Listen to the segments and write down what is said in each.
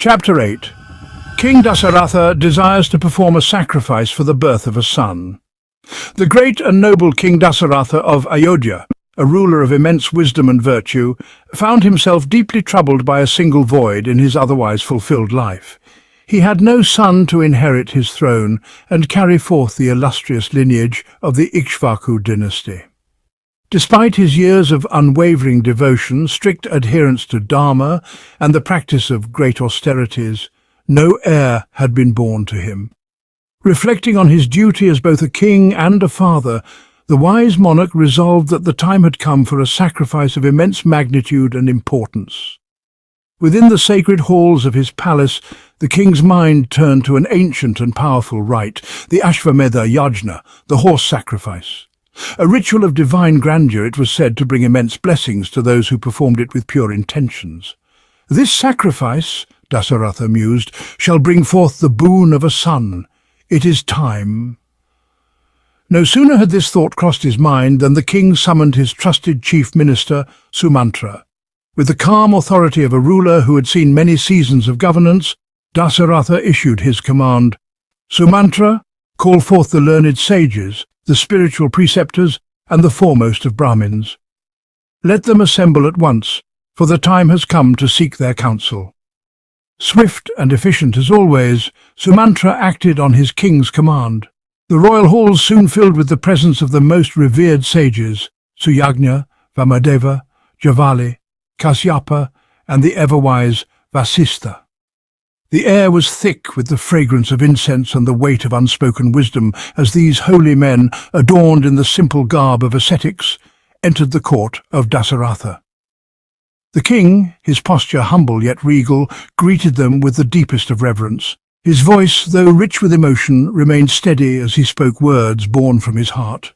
Chapter 8. King Dasaratha desires to perform a sacrifice for the birth of a son. The great and noble King Dasaratha of Ayodhya, a ruler of immense wisdom and virtue, found himself deeply troubled by a single void in his otherwise fulfilled life. He had no son to inherit his throne and carry forth the illustrious lineage of the Ishvaku dynasty. Despite his years of unwavering devotion, strict adherence to Dharma, and the practice of great austerities, no heir had been born to him. Reflecting on his duty as both a king and a father, the wise monarch resolved that the time had come for a sacrifice of immense magnitude and importance. Within the sacred halls of his palace, the king's mind turned to an ancient and powerful rite, the Ashvamedha Yajna, the horse sacrifice. A ritual of divine grandeur, it was said to bring immense blessings to those who performed it with pure intentions. This sacrifice, Dasaratha mused, shall bring forth the boon of a son. It is time. No sooner had this thought crossed his mind than the king summoned his trusted chief minister, Sumantra. With the calm authority of a ruler who had seen many seasons of governance, Dasaratha issued his command. Sumantra, call forth the learned sages, the spiritual preceptors, and the foremost of Brahmins. Let them assemble at once, for the time has come to seek their counsel. Swift and efficient as always, Sumantra acted on his king's command. The royal halls soon filled with the presence of the most revered sages, Suyagna, Vamadeva, Javali, Kasyapa, and the ever-wise Vasistha. The air was thick with the fragrance of incense and the weight of unspoken wisdom as these holy men, adorned in the simple garb of ascetics, entered the court of Dasaratha. The king, his posture humble yet regal, greeted them with the deepest of reverence. His voice, though rich with emotion, remained steady as he spoke words born from his heart.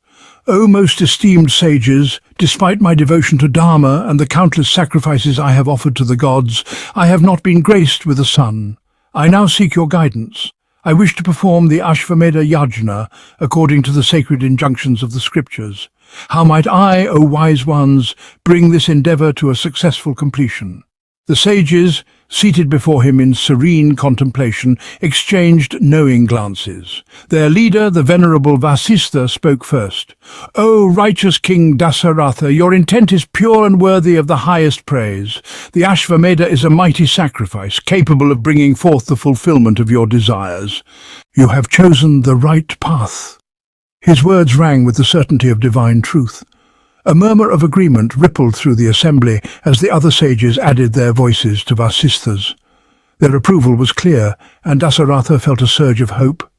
O most esteemed sages, despite my devotion to Dharma and the countless sacrifices I have offered to the gods, I have not been graced with a son. I now seek your guidance. I wish to perform the Ashvamedha Yajna according to the sacred injunctions of the scriptures. How might I, O wise ones, bring this endeavor to a successful completion? The sages, seated before him in serene contemplation, exchanged knowing glances. Their leader, the venerable Vasistha, spoke first. O righteous King Dasaratha, your intent is pure and worthy of the highest praise. The Ashvamedha is a mighty sacrifice, capable of bringing forth the fulfillment of your desires. You have chosen the right path. His words rang with the certainty of divine truth. A murmur of agreement rippled through the assembly as the other sages added their voices to Vasistha's. Their approval was clear, and Dasaratha felt a surge of hope.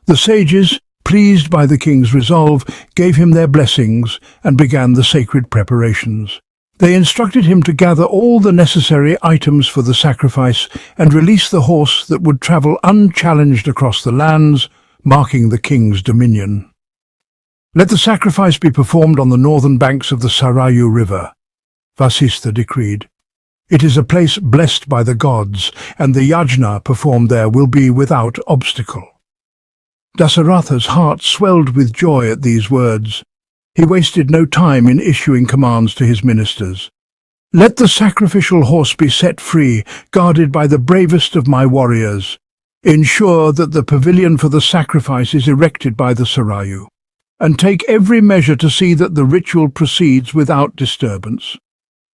The sages, pleased by the king's resolve, gave him their blessings and began the sacred preparations. They instructed him to gather all the necessary items for the sacrifice and release the horse that would travel unchallenged across the lands, marking the king's dominion. Let the sacrifice be performed on the northern banks of the Sarayu River, Vasistha decreed. It is a place blessed by the gods, and the yajna performed there will be without obstacle. Dasaratha's heart swelled with joy at these words. He wasted no time in issuing commands to his ministers. Let the sacrificial horse be set free, guarded by the bravest of my warriors. Ensure that the pavilion for the sacrifice is erected by the Sarayu, and take every measure to see that the ritual proceeds without disturbance.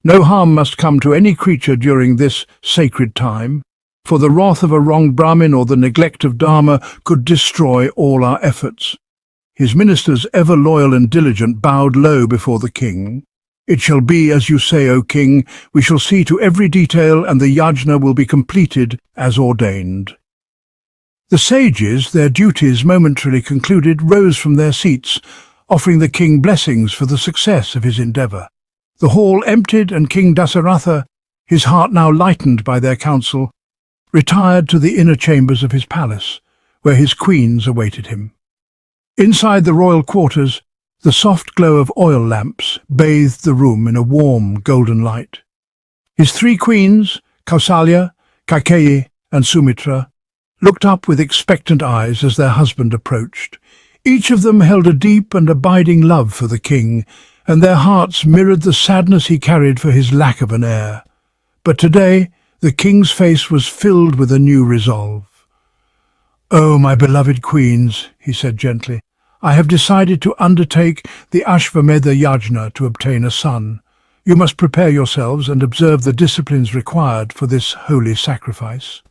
No harm must come to any creature during this sacred time, for the wrath of a wronged Brahmin or the neglect of Dharma could destroy all our efforts. His ministers, ever loyal and diligent, bowed low before the king. It shall be as you say, O king. We shall see to every detail, and the yajna will be completed as ordained. The sages, their duties momentarily concluded, rose from their seats, offering the king blessings for the success of his endeavor. The hall emptied, and King Dasaratha, his heart now lightened by their counsel, retired to the inner chambers of his palace, where his queens awaited him. Inside the royal quarters, the soft glow of oil lamps bathed the room in a warm golden light. His three queens, Kausalya, Kaikeyi, and Sumitra, looked up with expectant eyes as their husband approached. Each of them held a deep and abiding love for the king, and their hearts mirrored the sadness he carried for his lack of an heir. But today, The king's face was filled with a new resolve. "Oh, my beloved queens," he said gently, "I have decided to undertake the Ashvamedha Yajna to obtain a son. You must prepare yourselves and observe the disciplines required for this holy sacrifice."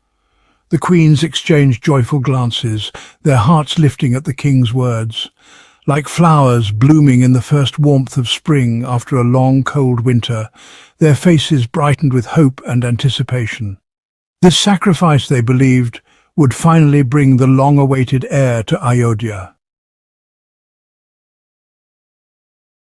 The queens exchanged joyful glances, their hearts lifting at the king's words. Like flowers blooming in the first warmth of spring after a long, cold winter, their faces brightened with hope and anticipation. This sacrifice, they believed, would finally bring the long-awaited heir to Ayodhya.